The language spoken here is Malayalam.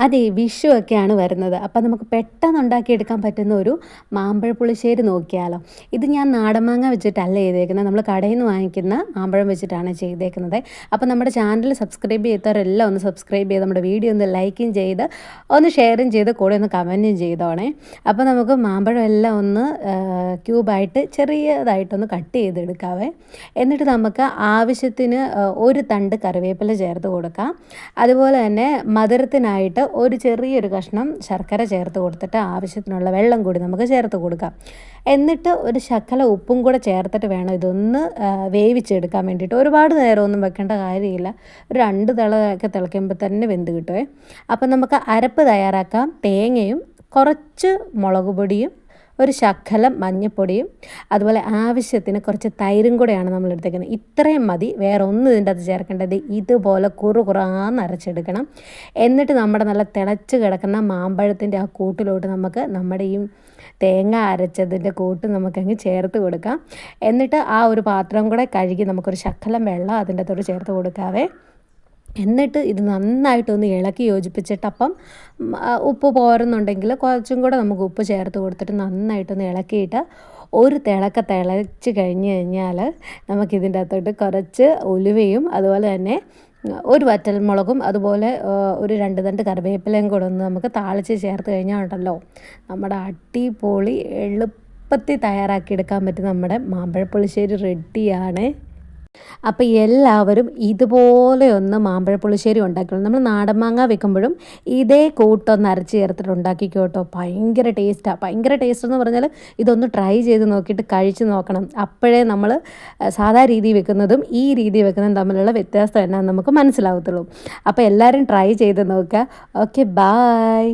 അതെ, വിഷു ഒക്കെയാണ് വരുന്നത്. അപ്പം നമുക്ക് പെട്ടെന്ന് ഉണ്ടാക്കിയെടുക്കാൻ പറ്റുന്ന ഒരു മാമ്പഴ പുളിശ്ശേരി നോക്കിയാലോ? ഇത് ഞാൻ നാടൻ മാങ്ങ വെച്ചിട്ടല്ല ചെയ്തേക്കുന്നത്. നമ്മൾ കടയിൽ നിന്ന് വാങ്ങിക്കുന്ന മാമ്പഴം വെച്ചിട്ടാണ് ചെയ്തേക്കുന്നത്. അപ്പം നമ്മുടെ ചാനൽ സബ്സ്ക്രൈബ് ചെയ്യാത്തവരെല്ലാം ഒന്ന് സബ്സ്ക്രൈബ് ചെയ്ത് നമ്മുടെ വീഡിയോ ഒന്ന് ലൈക്കും ചെയ്ത് ഒന്ന് ഷെയറും ചെയ്ത് കൂടെ ഒന്ന് കമൻറ്റും ചെയ്തോണേ. അപ്പോൾ നമുക്ക് മാമ്പഴം എല്ലാം ഒന്ന് ക്യൂബായിട്ട് ചെറിയതായിട്ടൊന്ന് കട്ട് ചെയ്തെടുക്കാവേ. എന്നിട്ട് നമുക്ക് ആവശ്യത്തിന് ഒരു തണ്ട് കറിവേപ്പില ചേർത്ത് കൊടുക്കാം. അതുപോലെ തന്നെ മധുരത്തിനായിട്ട് ഒരു ചെറിയൊരു കഷ്ണം ശർക്കര ചേർത്ത് കൊടുത്തിട്ട് ആവശ്യത്തിനുള്ള വെള്ളം കൂടി നമുക്ക് ചേർത്ത് കൊടുക്കാം. എന്നിട്ട് ഒരു ശകല ഉപ്പും കൂടെ ചേർത്തിട്ട് വേണം ഇതൊന്ന് വേവിച്ചെടുക്കാൻ വേണ്ടിയിട്ട്. ഒരുപാട് നേരമൊന്നും വെക്കേണ്ട കാര്യമില്ല. ഒരു 2 തിളയൊക്കെ തിളയ്ക്കുമ്പോൾ തന്നെ വെന്ത് കിട്ടുമേ. അപ്പം നമുക്ക് അരപ്പ് തയ്യാറാക്കാം. തേങ്ങയും കുറച്ച് മുളക് പൊടിയും ഒരു ശകലം മഞ്ഞൾപ്പൊടിയും അതുപോലെ ആവശ്യത്തിന് കുറച്ച് തൈരും കൂടെയാണ് നമ്മൾ എടുത്തേക്കുന്നത്. ഇത്രയും മതി, വേറെ ഒന്നും ഇതിൻ്റെ അകത്ത് ചേർക്കേണ്ടത്. ഇതുപോലെ കുറാന്ന് അരച്ചെടുക്കണം. എന്നിട്ട് നമ്മുടെ നല്ല തിളച്ച് കിടക്കുന്ന മാമ്പഴത്തിൻ്റെ ആ കൂട്ടിലോട്ട് നമുക്ക് നമ്മുടെ ഈ തേങ്ങ അരച്ചതിൻ്റെ കൂട്ട് നമുക്കങ്ങ് ചേർത്ത് കൊടുക്കാം. എന്നിട്ട് ആ ഒരു പാത്രം കൂടെ കഴുകി നമുക്കൊരു ശകലം വെള്ളം അതിൻ്റെ അകത്തോട്ട് ചേർത്ത് കൊടുക്കാവേ. എന്നിട്ട് ഇത് നന്നായിട്ടൊന്ന് ഇളക്കി യോജിപ്പിച്ചിട്ട് അപ്പം ഉപ്പ് പോരുന്നുണ്ടെങ്കിൽ കുറച്ചും കൂടെ നമുക്ക് ഉപ്പ് ചേർത്ത് കൊടുത്തിട്ട് നന്നായിട്ടൊന്ന് ഇളക്കിയിട്ട് ഒരു തിളച്ച് കഴിഞ്ഞ് കഴിഞ്ഞാൽ നമുക്കിതിൻ്റെ അകത്തോട്ട് കുറച്ച് ഉലുവയും അതുപോലെ തന്നെ ഒരു വറ്റൽമുളകും അതുപോലെ ഒരു 2 തണ്ട് കറിവേപ്പിലയും കൂടെ ഒന്ന് നമുക്ക് താളിച്ച് ചേർത്ത് കഴിഞ്ഞാൽ ഉണ്ടല്ലോ നമ്മുടെ അടിപൊളി എളുപ്പത്തിൽ തയ്യാറാക്കിയെടുക്കാൻ പറ്റും നമ്മുടെ മാമ്പഴപ്പുളിശ്ശേരി റെഡിയാണ്. അപ്പോൾ എല്ലാവരും ഇതുപോലെ ഒന്ന് മാമ്പഴപ്പുളിശ്ശേരി ഉണ്ടാക്കണം. നമ്മൾ നാടൻ മാങ്ങ വെക്കുമ്പോഴും ഇതേ കൂട്ടൊന്ന് അരച്ച് ചേർത്തിട്ട് ഉണ്ടാക്കിക്കോ കേട്ടോ. ഭയങ്കര ടേസ്റ്റാണ്. ഭയങ്കര ടേസ്റ്റ് എന്ന് പറഞ്ഞാൽ ഇതൊന്ന് ട്രൈ ചെയ്ത് നോക്കിയിട്ട് കഴിച്ച് നോക്കണം. അപ്പോഴേ നമ്മൾ സാധാ രീതി വെക്കുന്നതും ഈ രീതി വെക്കുന്നതും തമ്മിലുള്ള വ്യത്യാസം എന്നാന്ന് നമുക്ക് മനസ്സിലാവത്തുള്ളൂ. അപ്പോൾ എല്ലാവരും ട്രൈ ചെയ്ത് നോക്കുക. Okay, bye.